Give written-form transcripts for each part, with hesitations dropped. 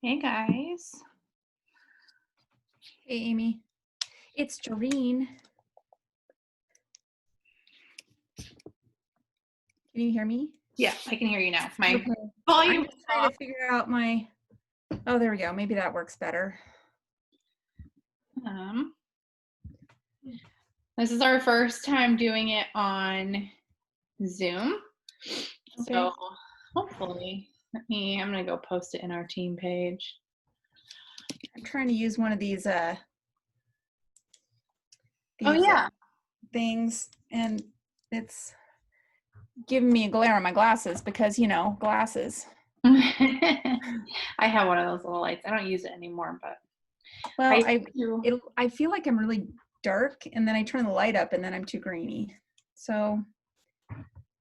Hey guys. Hey, Amy. It's Jorene. Can you hear me? Yeah, I can hear you now. My Okay. volume I'm just trying to figure out my... Oh, there we go. Maybe that works better. This is our first time doing it on Zoom. Okay. So hopefully, I'm gonna go post it in our team page. I'm trying to use one of these things, and it's giving me a glare on my glasses because, you know, glasses. I have one of those little lights. I don't use it anymore, but well, I feel like I'm really dark, and then I turn the light up and then I'm too grainy. So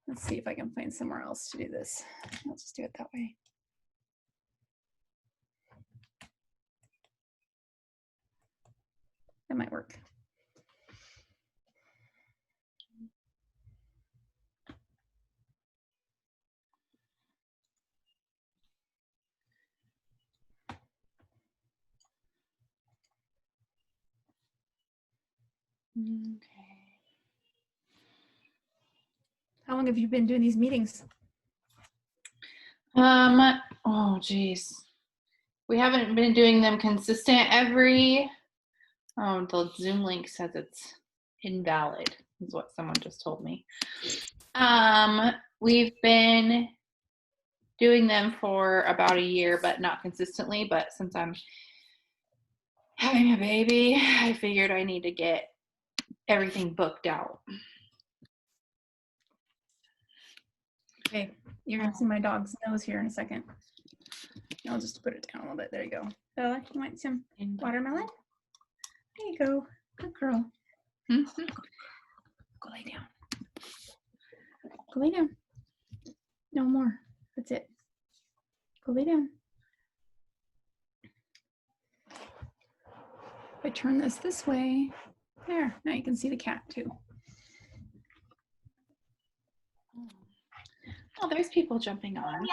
let's see if I can find somewhere else to do this. I'll just do it that way. That might work. Okay. How long have you been doing these meetings? Oh geez. We haven't been doing them consistent every the Zoom link says it's invalid, is what someone just told me. We've been doing them for about a year, but not consistently. But since I'm having a baby, I figured I need to get everything booked out. Okay, you're gonna see my dog's nose here in a second. I'll just put it down a little bit. There you go. Bella, you want some watermelon? There you go. Good girl. Mm-hmm. Go lay down. Go lay down. No more. That's it. Go lay down. If I turn this way, there. Now you can see the cat too. Oh, there's people jumping on.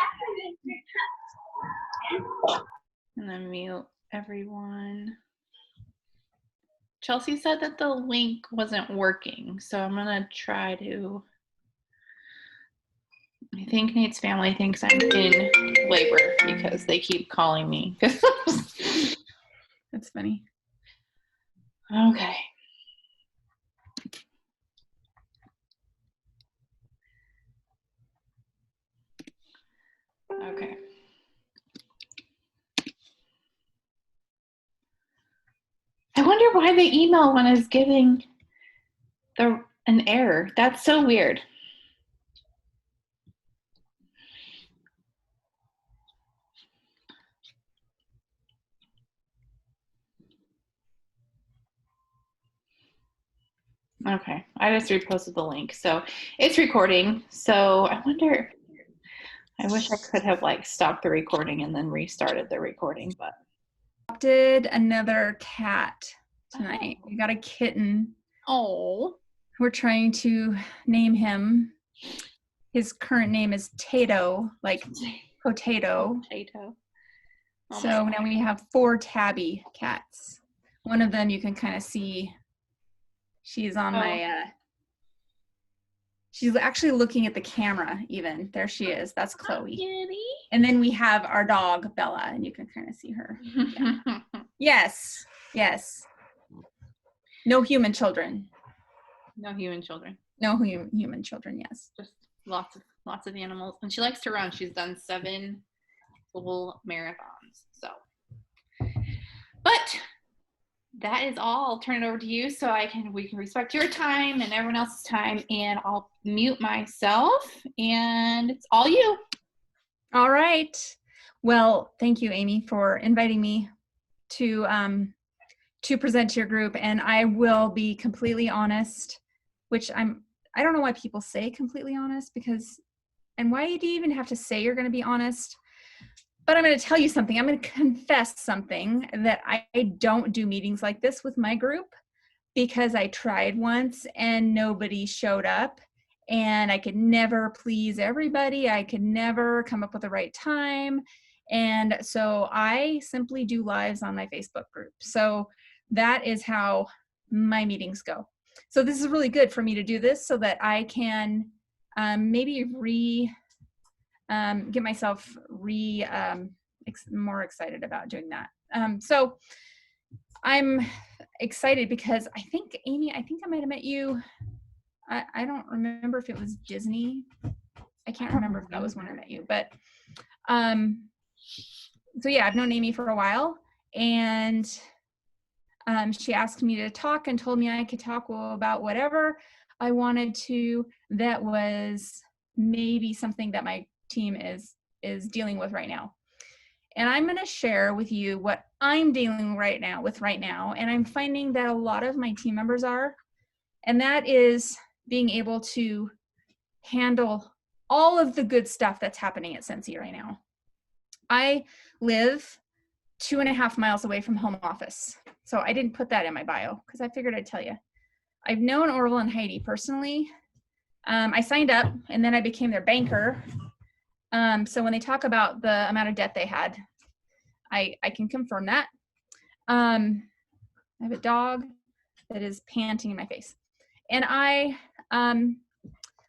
And then mute everyone. Chelsea said that the link wasn't working, so I'm gonna try to. I think Nate's family thinks I'm in labor because they keep calling me. That's funny. Okay. Okay. I wonder why the email one is giving an error. That's so weird. Okay, I just reposted the link. So it's recording. So I wonder, I wish I could have like stopped the recording and then restarted the recording, but. Adopted another cat tonight. We got a kitten. Oh. We're trying to name him. His current name is Tato, like potato. Potato. Oh, so now we have 4 tabby cats. One of them you can kind of see. She's on my, she's actually looking at the camera even. There she is. That's Chloe. Kitty. And then we have our dog, Bella, and you can kind of see her. Yeah. Yes. Yes. No human children. No human children. No human children, yes. Just lots of animals. And she likes to run. She's done 7 full marathons. So, but that is all. I'll turn it over to you so we can respect your time and everyone else's time, and I'll mute myself, and it's all you. All right. Well, thank you, Amy, for inviting me to present to your group. And I will be completely honest, which I don't know why people say completely honest, because, and why do you even have to say you're going to be honest? But I'm going to tell you something. I'm going to confess something, that I don't do meetings like this with my group because I tried once and nobody showed up, and I could never please everybody. I could never come up with the right time. And so I simply do lives on my Facebook group. So that is how my meetings go. So this is really good for me to do this so that I can maybe get myself more excited about doing that. So I'm excited because I think, Amy, I might have met you. I don't remember if it was Disney. I can't remember if that was when I met you, but so yeah, I've known Amy for a while, and she asked me to talk and told me I could talk about whatever I wanted to that was maybe something that my team is dealing with right now. And I'm going to share with you what I'm dealing right now, and I'm finding that a lot of my team members are, and that is being able to handle all of the good stuff that's happening at Scentsy right now. I live 2.5 miles away from home office. So I didn't put that in my bio because I figured I'd tell you. I've known Orville and Heidi personally. I signed up and then I became their banker. So when they talk about the amount of debt they had, I can confirm that. I have a dog that is panting in my face. And I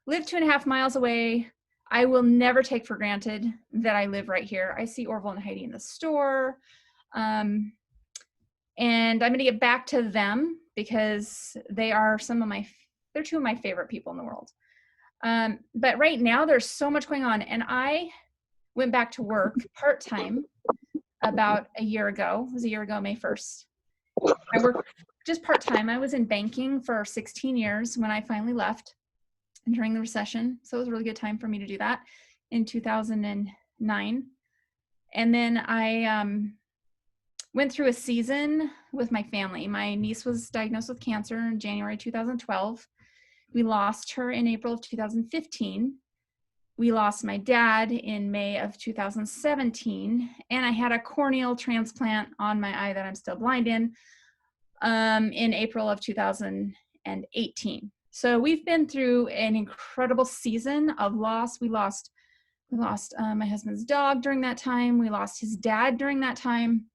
live 2.5 miles away. I will never take for granted that I live right here. I see Orville and Heidi in the store. And I'm going to get back to them because they are they're two of my favorite people in the world. But right now there's so much going on, and I went back to work part-time about a year ago. It was a year ago, May 1st. I worked just part-time. I was in banking for 16 years when I finally left during the recession. So it was a really good time for me to do that in 2009. And then I went through a season with my family. My niece was diagnosed with cancer in January 2012. We lost her in April of 2015. We lost my dad in May of 2017. And I had a corneal transplant on my eye that I'm still blind in April of 2018. So we've been through an incredible season of loss. We lost my husband's dog during that time. We lost his dad during that time.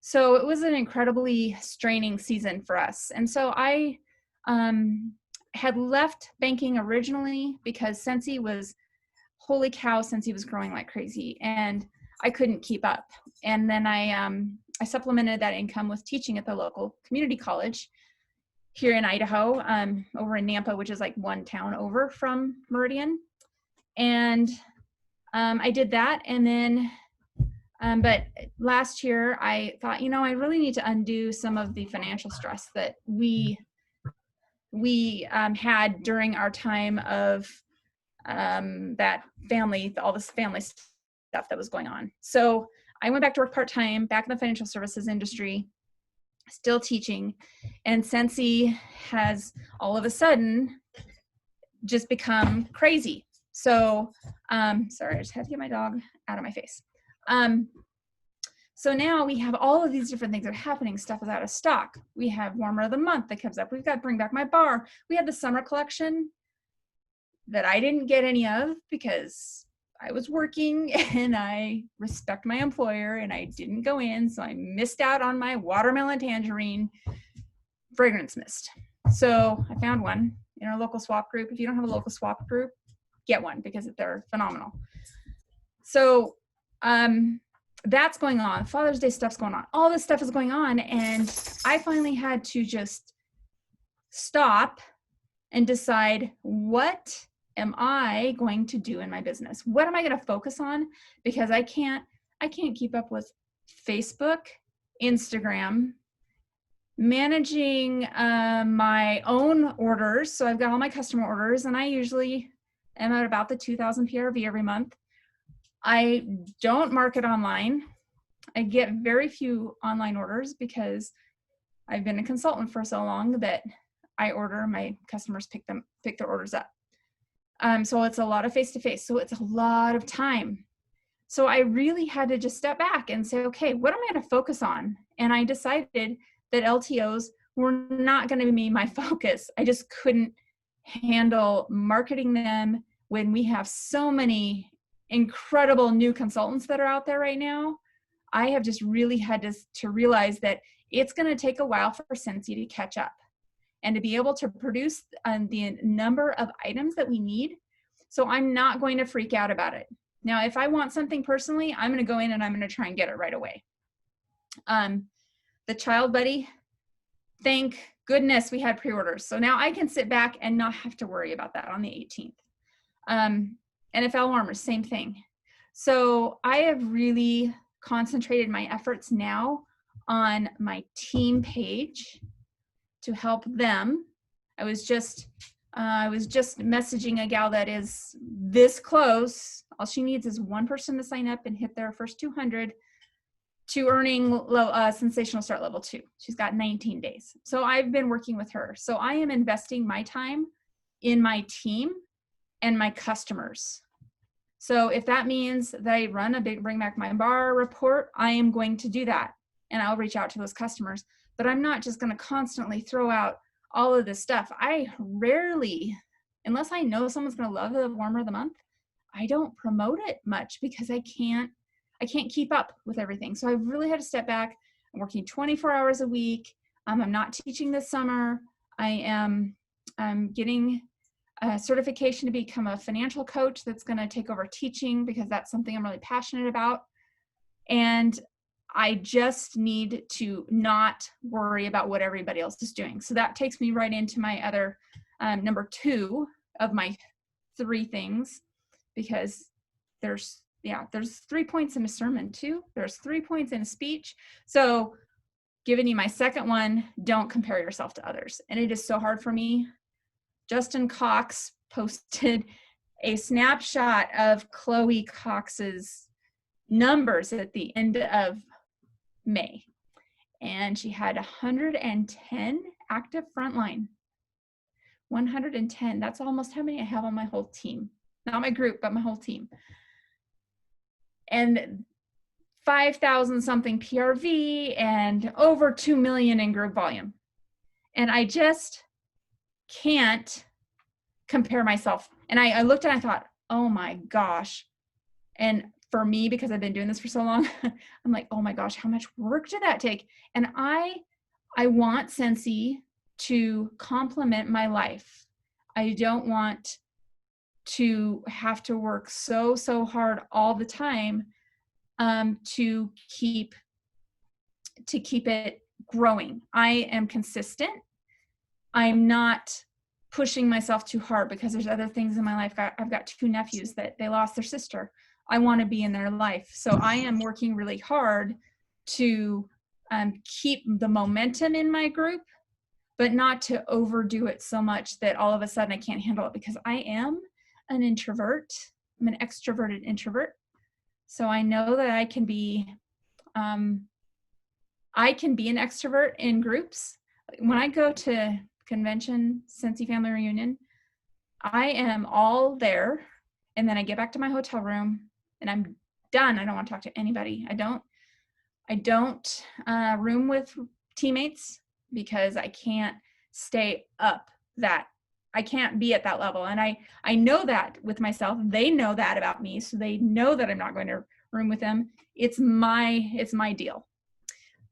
So it was an incredibly straining season for us. And so I had left banking originally because Scentsy was, holy cow, Scentsy was growing like crazy and I couldn't keep up. And then I supplemented that income with teaching at the local community college here in Idaho, over in Nampa, which is like one town over from Meridian. And I did that. And then but last year I thought, I really need to undo some of the financial stress that we had during our time of that family, all this family stuff that was going on. So I went back to work part-time, back in the financial services industry, still teaching, and Scentsy has all of a sudden just become crazy. So, sorry, I just had to get my dog out of my face. So now we have all of these different things that are happening. Stuff is out of stock. We have Warmer of the Month that comes up. We've got Bring Back My Bar. We had the summer collection that I didn't get any of because I was working and I respect my employer and I didn't go in. So I missed out on my watermelon tangerine fragrance mist. So I found one in our local swap group. If you don't have a local swap group, get one because they're phenomenal. So, that's going on. Father's Day stuff's going on. All this stuff is going on. And I finally had to just stop and decide, what am I going to do in my business? What am I going to focus on? Because I can't keep up with Facebook, Instagram, managing my own orders. So I've got all my customer orders and I usually am at about the 2,000 PRV every month. I don't market online. I get very few online orders because I've been a consultant for so long that I order, my customers pick their orders up. So it's a lot of face-to-face. So it's a lot of time. So I really had to just step back and say, okay, what am I going to focus on? And I decided that LTOs were not going to be my focus. I just couldn't handle marketing them when we have so many incredible new consultants that are out there right now, I have just really had to realize that it's going to take a while for Scentsy to catch up and to be able to produce the number of items that we need. So I'm not going to freak out about it. Now, if I want something personally, I'm going to go in and I'm going to try and get it right away. The Child Buddy, thank goodness we had pre-orders. So now I can sit back and not have to worry about that on the 18th. NFL Warmers, same thing. So I have really concentrated my efforts now on my team page to help them. I was just messaging a gal that is this close. All she needs is one person to sign up and hit their first 200 to earning Sensational Start Level 2. She's got 19 days. So I've been working with her. So I am investing my time in my team and my customers. So if that means that I run a big Bring Back My Bar report, I am going to do that. And I'll reach out to those customers. But I'm not just going to constantly throw out all of this stuff. I rarely, unless I know someone's going to love the Warmer of the Month, I don't promote it much because I can't keep up with everything. So I've really had to step back. I'm working 24 hours a week. I'm not teaching this summer. I'm getting a certification to become a financial coach that's going to take over teaching because that's something I'm really passionate about. And I just need to not worry about what everybody else is doing. So that takes me right into my other number 2 of my 3 things, because there's 3 points in a sermon too. There's 3 points in a speech. So giving you my second one, don't compare yourself to others. And it is so hard for me. Justin Cox posted a snapshot of Chloe Cox's numbers at the end of May. And she had 110 active frontline. 110. That's almost how many I have on my whole team. Not my group, but my whole team. And 5,000 something PRV and over 2 million in group volume. And I just can't compare myself. And I looked and I thought, oh my gosh. And for me, because I've been doing this for so long, I'm like, oh my gosh, how much work did that take? And I want Scentsy to complement my life. I don't want to have to work so hard all the time to keep it growing. I am consistent. I'm not pushing myself too hard because there's other things in my life. I've got 2 nephews that they lost their sister. I want to be in their life. So I am working really hard to keep the momentum in my group, but not to overdo it so much that all of a sudden I can't handle it, because I am an introvert. I'm an extroverted introvert. So I know that I can be an extrovert in groups. When I go to convention, Scentsy Family Reunion, I am all there, and then I get back to my hotel room and I'm done. I don't want to talk to anybody. I don't room with teammates because I can't stay up that. I can't be at that level. And I know that with myself. They know that about me. So they know that I'm not going to room with them. It's my deal.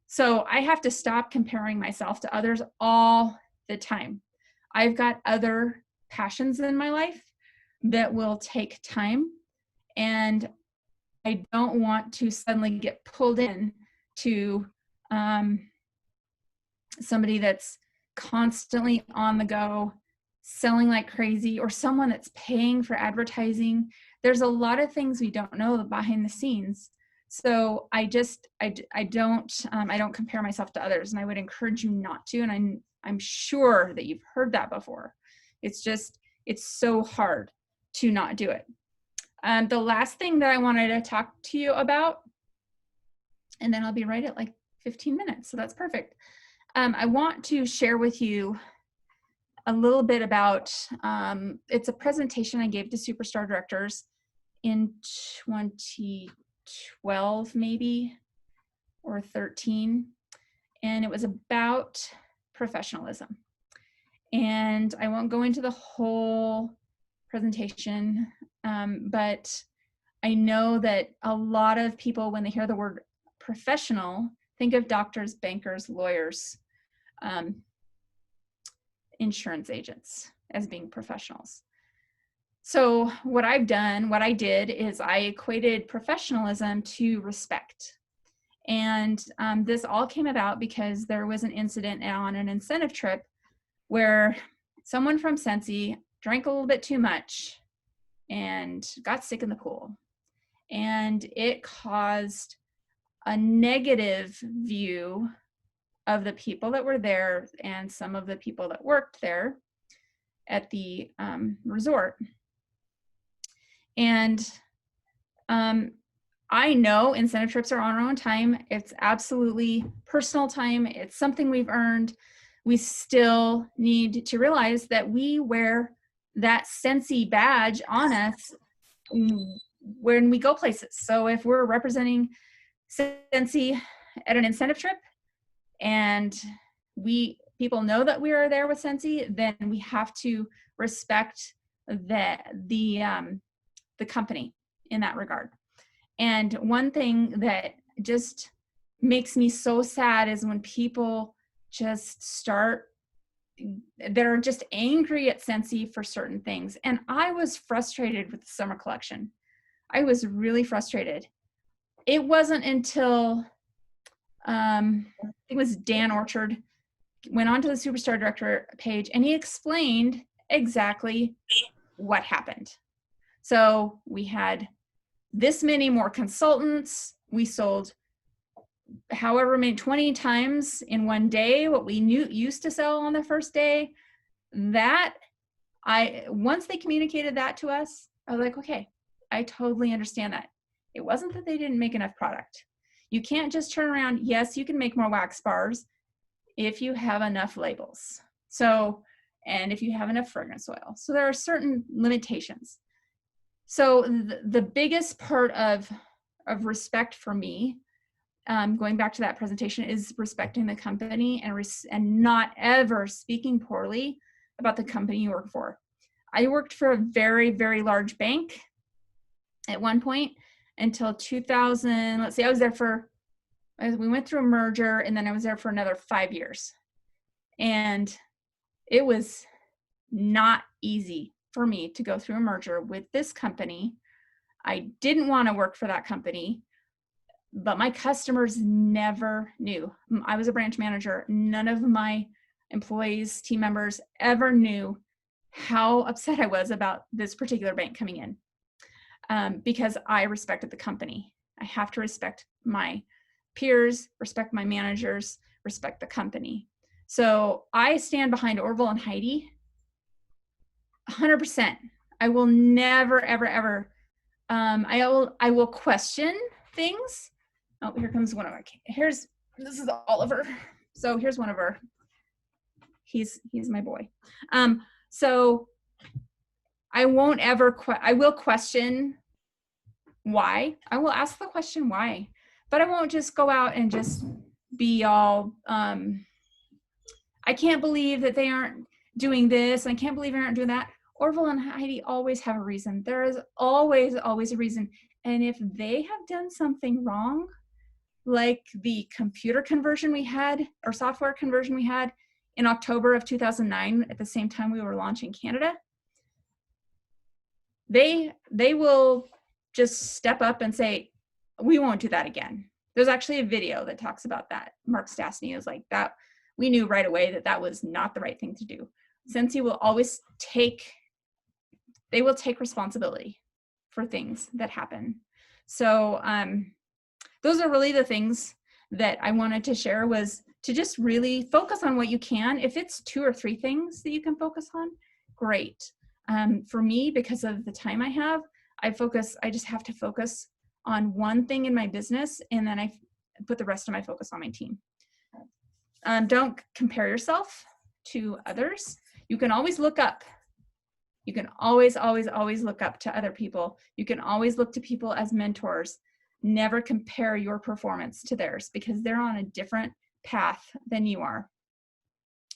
So I have to stop comparing myself to others all the time. I've got other passions in my life that will take time, and I don't want to suddenly get pulled in to somebody that's constantly on the go, selling like crazy, or someone that's paying for advertising. There's a lot of things we don't know behind the scenes. So I don't compare myself to others, and I would encourage you not to. And I'm sure that you've heard that before. It's so hard to not do it. The last thing that I wanted to talk to you about, and then I'll be right at like 15 minutes, so that's perfect. I want to share with you a little bit about, it's a presentation I gave to Superstar directors in 2012 maybe, or 13, and it was about professionalism. And I won't go into the whole presentation, but I know that a lot of people, when they hear the word professional, think of doctors, bankers, lawyers, um, insurance agents as being professionals. So what I did is I equated professionalism to respect. And this all came about because there was an incident on an incentive trip where someone from Sensi drank a little bit too much and got sick in the pool. And it caused a negative view of the people that were there and some of the people that worked there at the resort. And I know incentive trips are on our own time. It's absolutely personal time. It's something we've earned. We still need to realize that we wear that Sensi badge on us when we go places. So if we're representing Sensi at an incentive trip and people know that we are there with Sensi, then we have to respect the company in that regard. And one thing that just makes me so sad is when people just they're just angry at Sensi for certain things. And I was frustrated with the summer collection. I was really frustrated. It wasn't until I think it was Dan Orchard went onto the Superstar Director page and he explained exactly what happened. So we had this many more consultants. We sold however many, 20 times in one day what we used to sell on the first day. Once they communicated that to us, I was like, okay, I totally understand that. It wasn't that they didn't make enough product. You can't just turn around. Yes, you can make more wax bars if you have enough labels. So, and if you have enough fragrance oil. So there are certain limitations. So the biggest part of respect for me, going back to that presentation, is respecting the company and not ever speaking poorly about the company you work for. I worked for a very, very large bank at one point until 2000. Let's see, we went through a merger and then I was there for another 5 years. And it was not easy for me to go through a merger with this company. I didn't want to work for that company, but my customers never knew. I was a branch manager. None of my employees, team members ever knew how upset I was about this particular bank coming in, because I respected the company. I have to respect my peers, respect my managers, respect the company. So I stand behind Orville and Heidi 100%. I will never, ever, ever. I will question things. Oh, here comes one of our. This is Oliver. So here's one of our. He's my boy. So I won't ever. I will question why. I will ask the question why, but I won't just go out and just be all. I can't believe that they aren't doing this. I can't believe they aren't doing that. Orville and Heidi always have a reason. There is always a reason. And if they have done something wrong, like the computer conversion we had, or software conversion we had in October of 2009, at the same time we were launching Canada, they will just step up and say, we won't do that again. There's actually a video that talks about that. Mark Stastny is like that. We knew right away that was not the right thing to do. Sensi will always take responsibility for things that happen. So those are really the things that I wanted to share, was to just really focus on what you can. If it's 2 or 3 things that you can focus on, great. For me, because of the time I have, I just have to focus on one thing in my business, and then I put the rest of my focus on my team. Don't compare yourself to others. You can always look up. You can always look up to other people. You can always look to people as mentors. Never compare your performance to theirs, because they're on a different path than you are.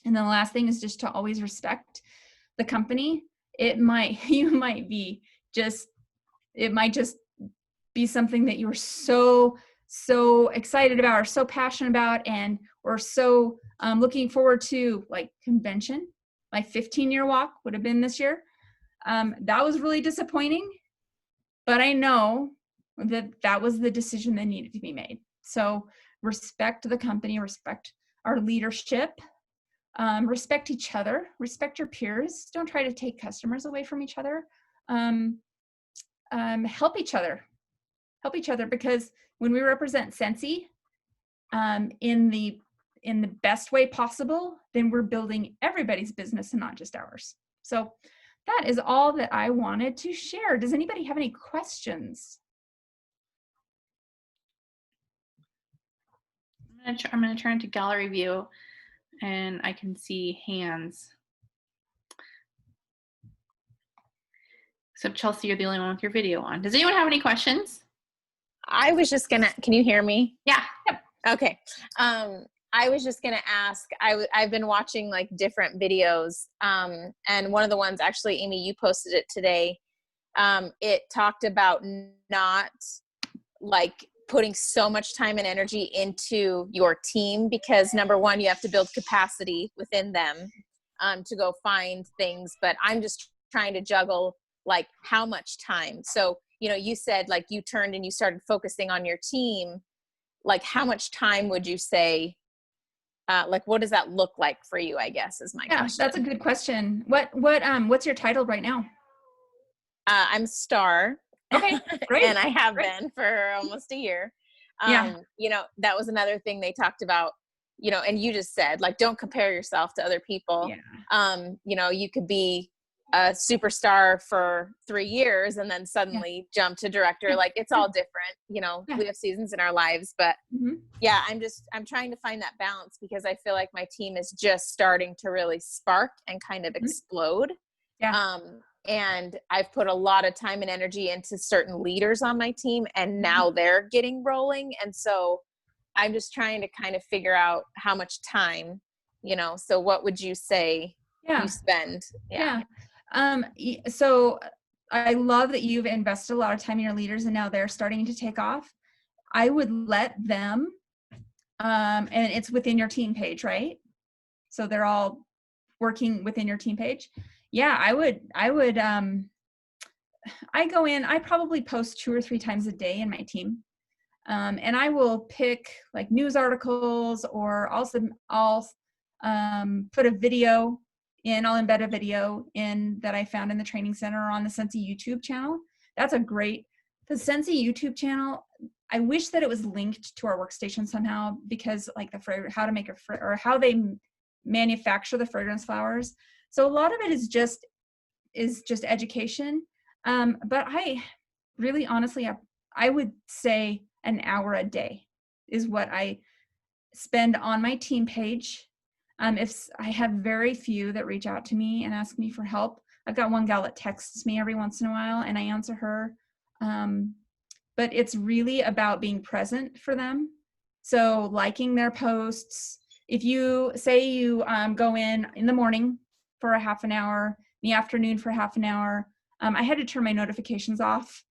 And then the last thing is just to always respect the company. It might just be something that you were so excited about or so passionate about and or so looking forward to, like convention. My 15-year walk would have been this year. That was really disappointing, but I know that that was the decision that needed to be made. So respect the company, respect our leadership, respect each other, respect your peers. Don't try to take customers away from each other. Help each other. Help each other, because when we represent Scentsy in the best way possible, then we're building everybody's business and not just ours. So that is all that I wanted to share. Does anybody have any questions? I'm gonna turn to gallery view, and I can see hands. Except Chelsea, you're the only one with your video on. Does anyone have any questions? I was just gonna, can you hear me? Yeah. Yep. Okay. I was just gonna ask, I've been watching like different videos, and one of the ones, actually, Amy, you posted it today. It talked about not like putting so much time and energy into your team, because number one, you have to build capacity within them to go find things. But I'm just trying to juggle like how much time. So, you know, you said like you turned and you started focusing on your team. Like how much time would you say, like what does that look like for you, I guess, is my question. That's a good question. What's your title right now? I'm Star. Okay, great. And I have been for almost a year. You know, that was another thing they talked about, you know, and you just said, like, don't compare yourself to other people. Yeah. You know, you could be a superstar for 3 years and then suddenly jump to director. Like it's all different, you know, we have seasons in our lives, but yeah, I'm trying to find that balance, because I feel like my team is just starting to really spark and kind of explode. And I've put a lot of time and energy into certain leaders on my team, and now they're getting rolling. And so I'm just trying to kind of figure out how much time, you know, so what would you say you spend? So I love that you've invested a lot of time in your leaders and now they're starting to take off. I would let them, and it's within your team page, right? So they're all working within your team page. Yeah, I go in, I probably post 2 or 3 times a day in my team. And I will pick like news articles, or also I'll put a video in, I'll embed a video in that I found in the training center or on the Scentsy YouTube channel. That's the Scentsy YouTube channel. I wish that it was linked to our workstation somehow, because like how to make or how they manufacture the fragrance flowers. So a lot of it is just education. But I really, honestly, I would say an hour a day is what I spend on my team page. If I have very few that reach out to me and ask me for help. I've got one gal that texts me every once in a while and I answer her. But it's really about being present for them. So liking their posts. If you say you go in the morning for a half an hour, in the afternoon for half an hour, I had to turn my notifications off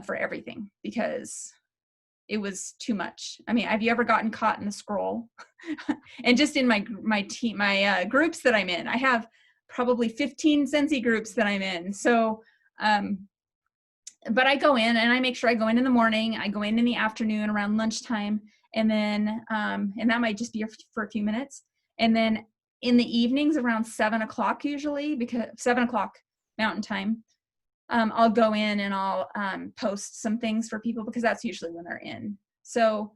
for everything because it was too much. I mean, have you ever gotten caught in the scroll? And just in my team, my groups that I'm in, I have probably 15 Scentsy groups that I'm in. So, but I go in and I make sure I go in the morning, I go in the afternoon around lunchtime, and then, and that might just be for a few minutes. And then in the evenings around 7 o'clock usually, because 7 o'clock Mountain Time, I'll go in and I'll post some things for people, because that's usually when they're in. So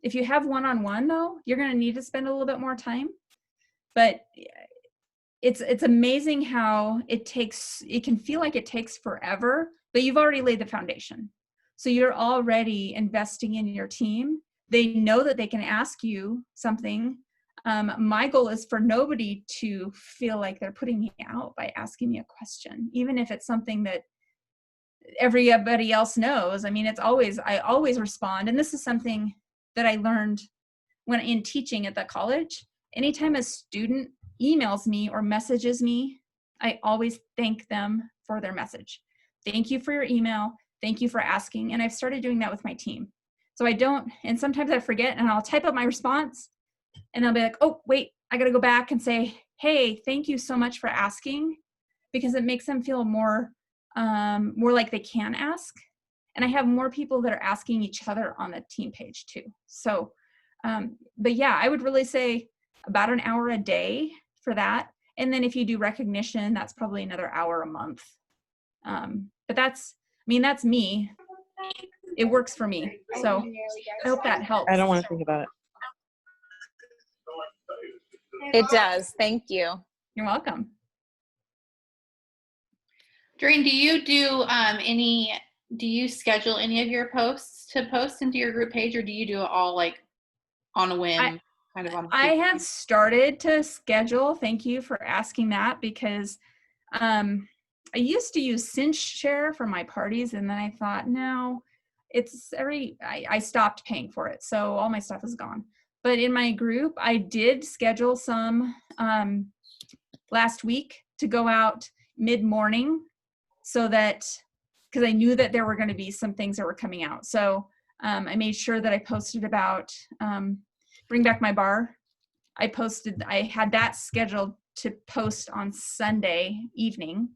if you have one-on-one though, you're going to need to spend a little bit more time. But it's amazing how it can feel like it takes forever, but you've already laid the foundation. So you're already investing in your team. They know that they can ask you something. My goal is for nobody to feel like they're putting me out by asking me a question, even if it's something that everybody else knows. I mean, I always respond. And this is something that I learned when in teaching at the college. Anytime a student emails me or messages me, I always thank them for their message. Thank you for your email. thank you for asking. And I've started doing that with my team. So I don't, and sometimes I forget and I'll type up my response and I'll be like, oh, wait, I got to go back and say, hey, thank you so much for asking, because it makes them feel more like they can ask. And I have more people that are asking each other on the team page too. So, but yeah, I would really say about an hour a day for that. And then if you do recognition, that's probably another hour a month. But that's me. It works for me. So I hope that helps. I don't want to think about it. It does. Thank you. You're welcome. Jorene, do you schedule any of your posts to post into your group page, or do you do it all like on a whim? I have started to schedule. Thank you for asking that, because I used to use Cinch Share for my parties, and then I thought, no, I stopped paying for it. So all my stuff is gone. But in my group, I did schedule some last week to go out mid-morning, so that, because I knew that there were going to be some things that were coming out. So I made sure that I posted about Bring Back My Bar. I had that scheduled to post on Sunday evening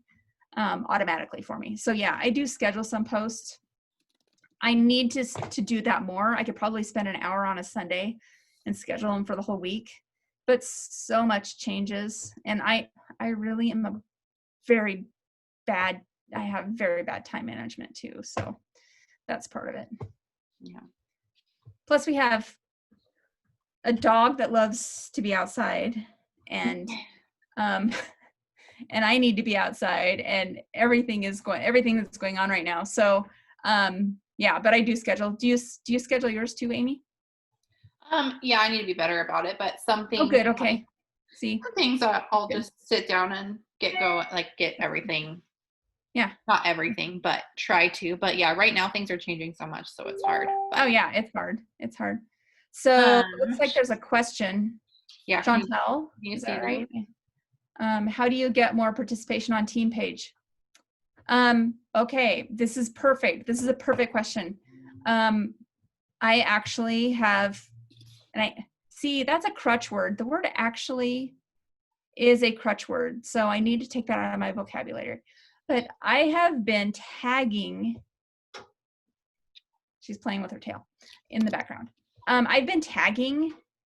automatically for me. So yeah, I do schedule some posts. I need to do that more. I could probably spend an hour on a Sunday and schedule them for the whole week, but so much changes. And I really am I have very bad time management too. So that's part of it. Yeah. Plus we have a dog that loves to be outside, and and I need to be outside, and everything that's going on right now. So yeah, but I do schedule. Do you schedule yours too, Amy? Yeah, I need to be better about it, but some things. Oh, good. Okay. See, some things I'll good. just sit down and get going, like get everything. Yeah. Not everything, but try to. But yeah, right now things are changing so much, so it's hard. But, oh yeah, it's hard. It's hard. So looks like there's a question. Yeah. Chantel, can you is see that right? How do you get more participation on team page? Okay, this is perfect. This is a perfect question. I actually have, and I see that's a crutch word. The word actually is a crutch word, so I need to take that out of my vocabulary. But I have been tagging, she's playing with her tail in the background. I've been tagging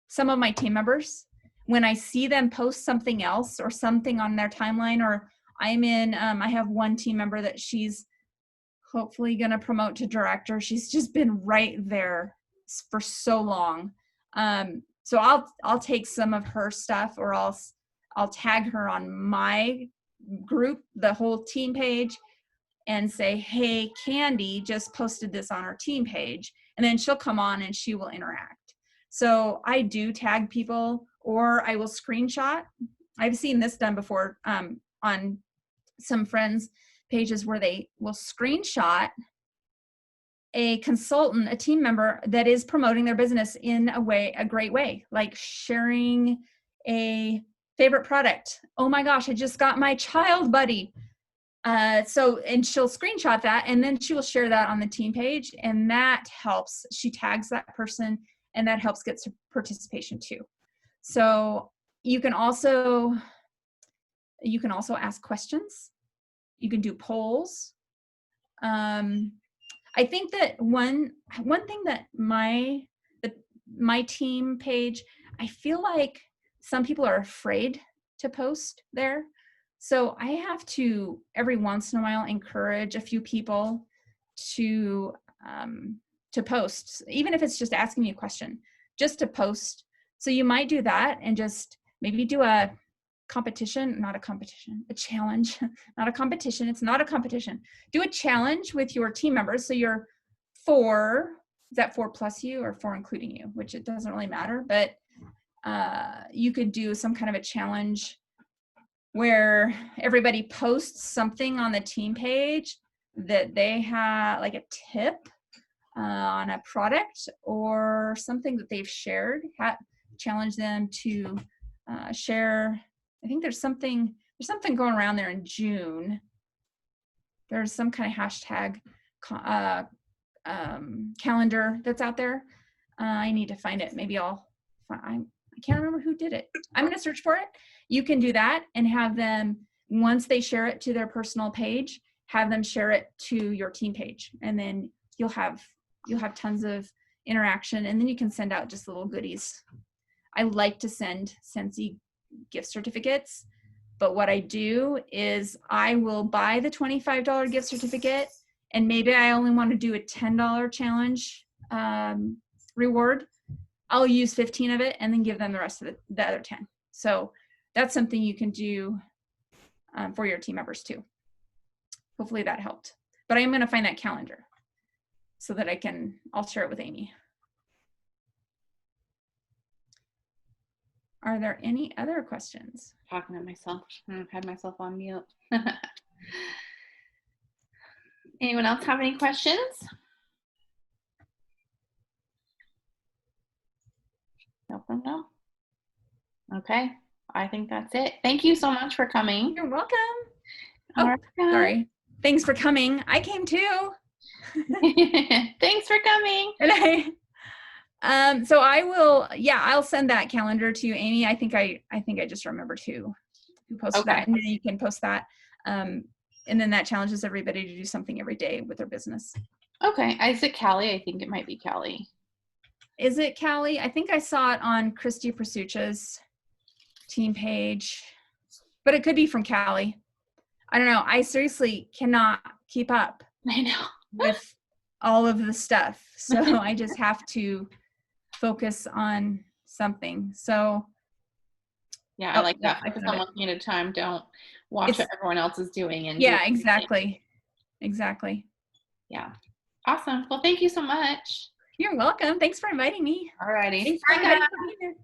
some of my team members when I see them post something else or something on their timeline, or I have one team member that she's hopefully going to promote to director. She's just been right there for so long. So I'll take some of her stuff, or I'll tag her on my group, the whole team page, and say, hey, Candy just posted this on our team page, and then she'll come on and she will interact. So I do tag people, or I will screenshot. I've seen this done before on some friends' pages where they will screenshot a consultant, a team member that is promoting their business in a great way, like sharing a favorite product. Oh my gosh, I just got my child buddy. And she'll screenshot that, and then she will share that on the team page, and that helps. She tags that person, and that helps get some participation too. So you can also ask questions. You can do polls. I think that one thing that my team page, I feel like some people are afraid to post there. So I have to, every once in a while, encourage a few people to post, even if it's just asking me a question, just to post. So you might do that and just maybe do a competition, not a competition, a challenge, not a competition. It's not a competition. Do a challenge with your team members. So you're 4, is that 4 plus you or 4 including you, which it doesn't really matter, but you could do some kind of a challenge where everybody posts something on the team page that they have, like a tip on a product or something that they've shared. Challenge them to share. I think there's something going around there in June. There's some kind of hashtag calendar that's out there. I need to find it. Maybe I can't remember who did it. I'm going to search for it. You can do that and have them, once they share it to their personal page, have them share it to your team page. And then you'll have tons of interaction, and then you can send out just little goodies. I like to send Scentsy gift certificates, but what I do is I will buy the $25 gift certificate, and maybe I only want to do a $10 challenge reward. I'll use 15 of it and then give them the rest of the other 10. So that's something you can do for your team members too. Hopefully that helped. But I am going to find that calendar so that I'll share it with Amy. Are there any other questions? Talking to myself. I've had myself on mute. Anyone else have any questions? No. Okay, I think that's it. Thank you so much for coming. You're welcome. All Oh, right. sorry. Thanks for coming. I came too. Thanks for coming. And so I'll send that calendar to you, Amy. I think I just remembered who posted that, and then you can post that. And then that challenges everybody to do something every day with their business. Okay. Is it Callie? I think it might be Callie. Is it Callie? I think I saw it on Christy Prasucha's team page, but it could be from Callie. I don't know. I seriously cannot keep up I know. with all of the stuff. So I just have to focus on something. So yeah, I like that. Focus on one thing at a time. Don't watch what everyone else is doing. And yeah, exactly. Yeah. Awesome. Well, thank you so much. You're welcome. Thanks for inviting me. All righty. Thanks for inviting me.